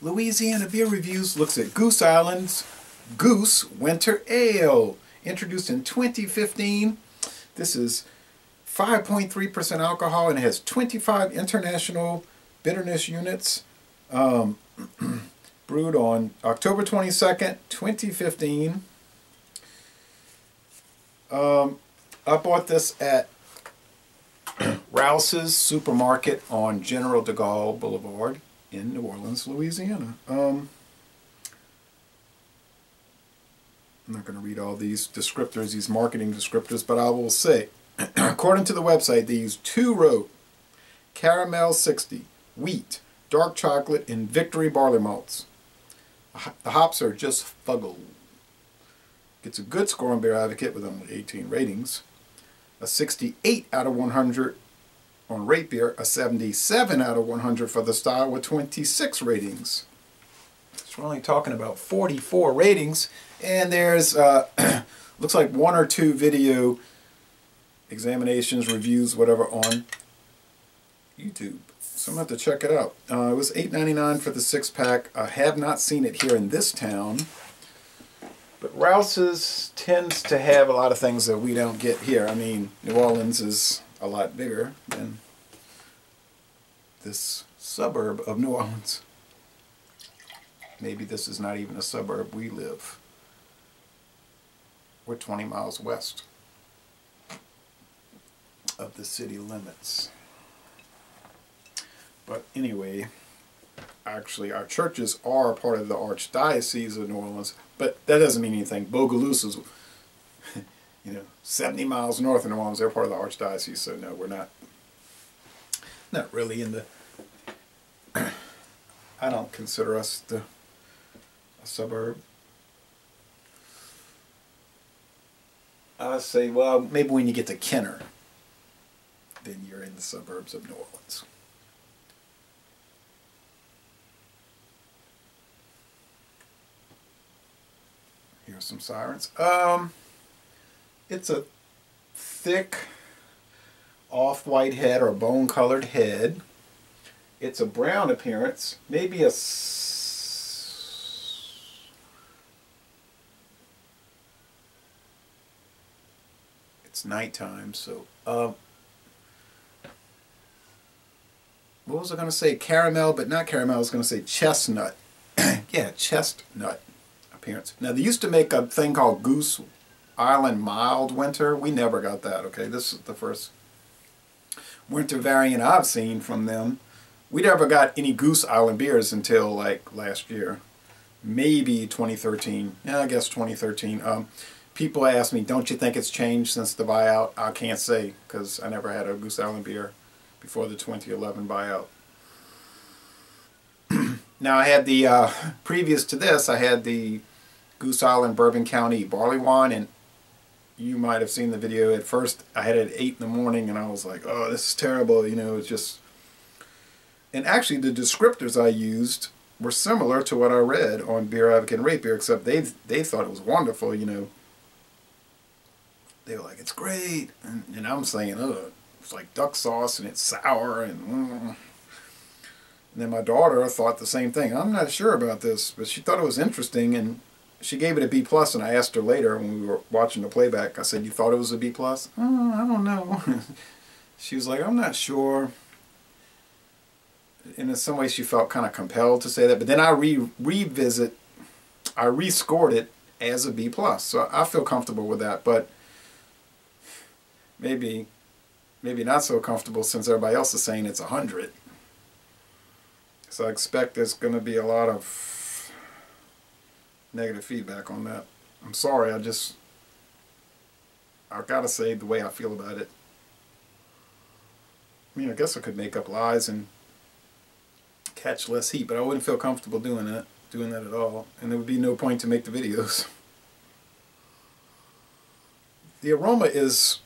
Louisiana Beer Reviews looks at Goose Island's Goose Winter Ale, introduced in 2015. This is 5.3% alcohol and it has 25 international bitterness units. Brewed on October 22nd, 2015. I bought this at Rouse's Supermarket on General de Gaulle Boulevard in New Orleans, Louisiana. I'm not going to read all these descriptors, these marketing descriptors, but I will say, according to the website, they use 2 row, caramel 60, wheat, dark chocolate, and victory barley malts. The hops are just fuggle. Gets a good score on Beer Advocate with only 18 ratings. A 68 out of 100 on Rate Beer, a 77 out of 100 for the style with 26 ratings. So we're only talking about 44 ratings, and there's looks like 1 or 2 video examinations, reviews, whatever on YouTube. So I'm going to have to check it out. It was $8.99 for the 6-pack. I have not seen it here in this town. But Rouse's tends to have a lot of things that we don't get here. I mean, New Orleans is a lot bigger than this suburb of New Orleans. Maybe this is not even a suburb we live. We're 20 miles west of the city limits. But anyway, actually our churches are part of the Archdiocese of New Orleans, but that doesn't mean anything. Bogalusa is, 70 miles north of New Orleans. They're part of the Archdiocese, so no, we're not really in the, I don't consider us a suburb. I say, well, maybe when you get to Kenner, then you're in the suburbs of New Orleans. Here's some sirens. It's a thick off-white head or bone-colored head. It's a brown appearance, maybe it's nighttime, so what was I going to say? Caramel, but not caramel. I was going to say chestnut. Yeah, chestnut appearance. Now, they used to make a thing called Goose Island Mild Winter. We never got that, okay? This is the first winter variant I've seen from them. We never got any Goose Island beers until, like, last year. Maybe 2013. Yeah, I guess 2013. People ask me, don't you think it's changed since the buyout? I can't say, because I never had a Goose Island beer before the 2011 buyout. Now, I had the, previous to this, I had the Goose Island Bourbon County barley wine, and you might have seen the video. At first I had it at 8 in the morning and I was like, oh, this is terrible, it's just, and actually the descriptors I used were similar to what I read on Beer Advocate and Rate Beer, except they thought it was wonderful. They were like, it's great, and I'm saying, oh, it's like duck sauce and it's sour, and then my daughter thought the same thing. I'm not sure about this, but she thought it was interesting, and she gave it a B+, and I asked her later when we were watching the playback, I said, you thought it was a B+? Oh, I don't know. She was like, I'm not sure. And in some ways she felt kind of compelled to say that, but then I rescored it as a B+, so I feel comfortable with that, but maybe not so comfortable since everybody else is saying it's 100. So I expect there's going to be a lot of negative feedback on that. I'm sorry, I've got to say the way I feel about it. I mean, I guess I could make up lies and catch less heat, but I wouldn't feel comfortable doing that at all, and there would be no point to make the videos. The aroma is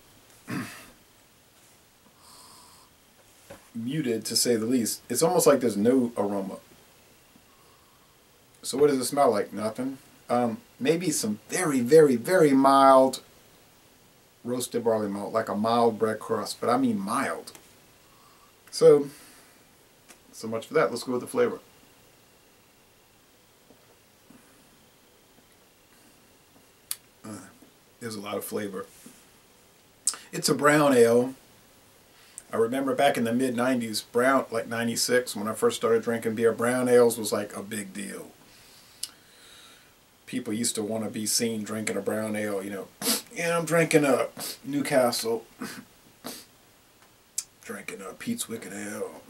muted, to say the least. It's almost like there's no aroma. So what does it smell like? Nothing. Maybe some very, very, very mild roasted barley malt, like a mild bread crust, but I mean mild. So much for that. Let's go with the flavor. There's a lot of flavor. It's a brown ale. I remember back in the mid-90s, brown, like 96, when I first started drinking beer, brown ales was like a big deal. People used to want to be seen drinking a brown ale, you know. Yeah, I'm drinking a Newcastle, drinking a Pete's Wicked Ale,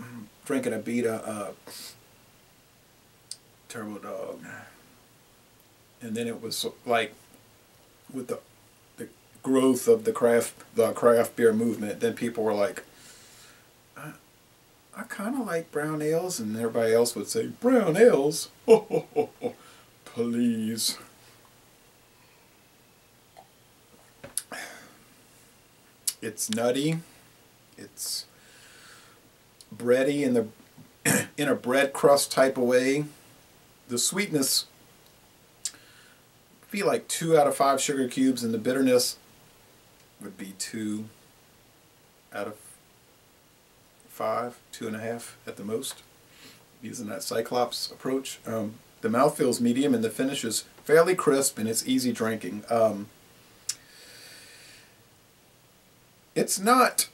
drinking a Beta Turbo Dog. And then it was like, with the growth of the craft beer movement, then people were like, I kind of like brown ales, and everybody else would say, brown ales? Oh, please. It's nutty. It's bready in the in a bread crust type of way. The sweetness would be like 2 out of 5 sugar cubes, and the bitterness would be 2 out of 5, 2.5 at the most, using that Cyclops approach. The mouth feels medium, and the finish is fairly crisp, and it's easy drinking. It's not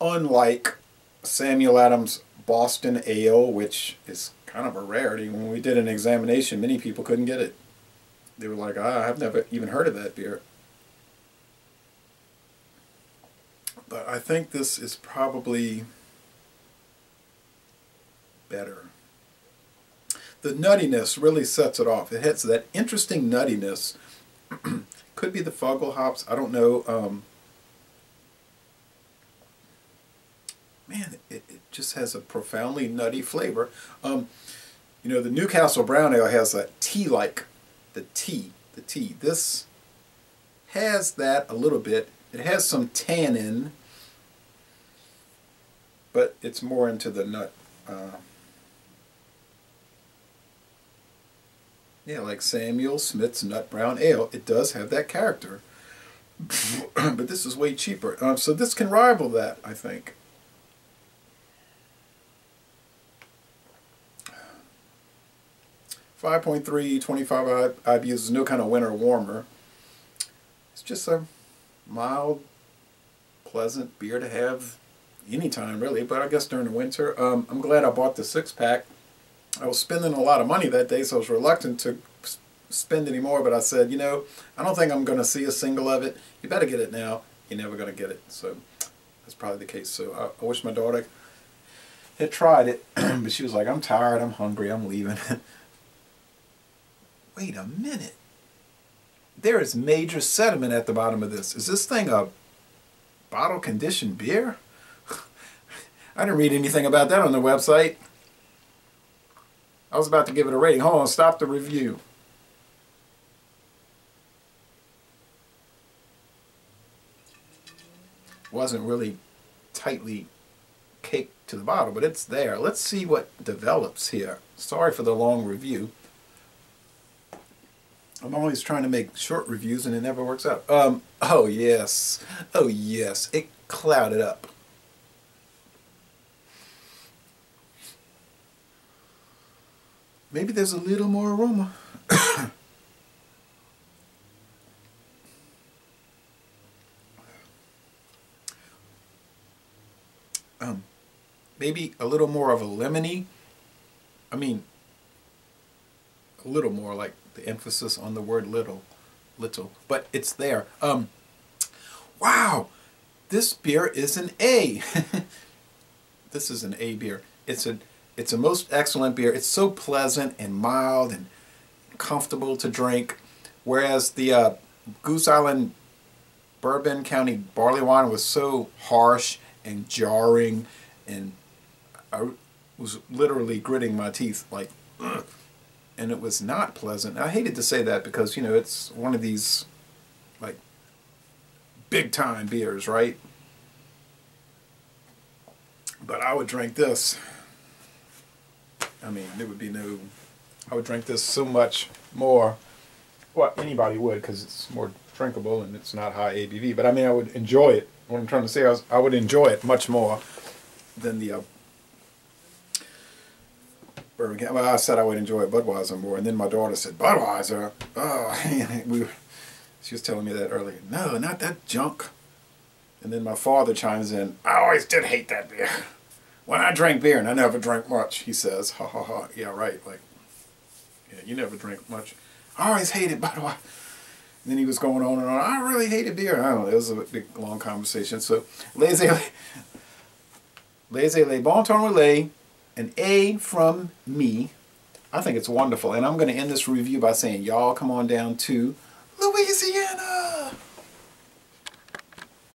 unlike Samuel Adams' Boston Ale, which is kind of a rarity. When we did an examination, many people couldn't get it. They were like, I've never even heard of that beer. But I think this is probably better. The nuttiness really sets it off. It has that interesting nuttiness. Could be the Fuggle hops. I don't know. Man, it just has a profoundly nutty flavor. You know, the Newcastle Brown Ale has a tea-like, the tea. This has that a little bit. It has some tannin, but it's more into the nut. Yeah, like Samuel Smith's Nut Brown Ale. It does have that character. But this is way cheaper. So this can rival that, I think. .3, 25 IBUs is no kind of winter warmer. It's just a mild, pleasant beer to have anytime, really, but I guess during the winter. I'm glad I bought the 6-pack. I was spending a lot of money that day, so I was reluctant to spend any more, but I said, you know, I don't think I'm going to see a single of it. You better get it now. You're never going to get it. So that's probably the case. So I wish my daughter had tried it, but she was like, I'm tired, I'm hungry, I'm leaving. Wait a minute. There is major sediment at the bottom of this. Is this thing a bottle conditioned beer? I didn't read anything about that on the website. I was about to give it a rating. Hold on, stop the review. Wasn't really tightly caked to the bottle, but it's there. Let's see what develops here. Sorry for the long review. I'm always trying to make short reviews and it never works out. Oh yes, it clouded up. Maybe there's a little more aroma. Maybe a little more of a lemony. I mean, a little more, like the emphasis on the word little, but it's there. Wow, this beer is an A. This is an A beer. It's a most excellent beer. It's so pleasant and mild and comfortable to drink, whereas the Goose Island Bourbon County barley wine was so harsh and jarring, and I was literally gritting my teeth, like, ugh. And it was not pleasant. I hated to say that because, you know, it's one of these, like, big-time beers, right? But I would drink this. I mean, there would be no... I would drink this so much more. Well, anybody would, because it's more drinkable and it's not high ABV. But, I mean, I would enjoy it. What I'm trying to say is I would enjoy it much more than the... Well, I said I would enjoy Budweiser more, and then my daughter said, Budweiser? Oh, She was telling me that earlier. No, not that junk. And then my father chimes in, I always did hate that beer. When I drank beer, and I never drank much, he says, ha ha ha, yeah, right, like, yeah, you never drink much. I always hated Budweiser. And then he was going on and on, I really hated beer. I don't know, it was a big, long conversation. So, laissez les bon temps relais, an A from me. I think it's wonderful. And I'm going to end this review by saying, y'all come on down to Louisiana.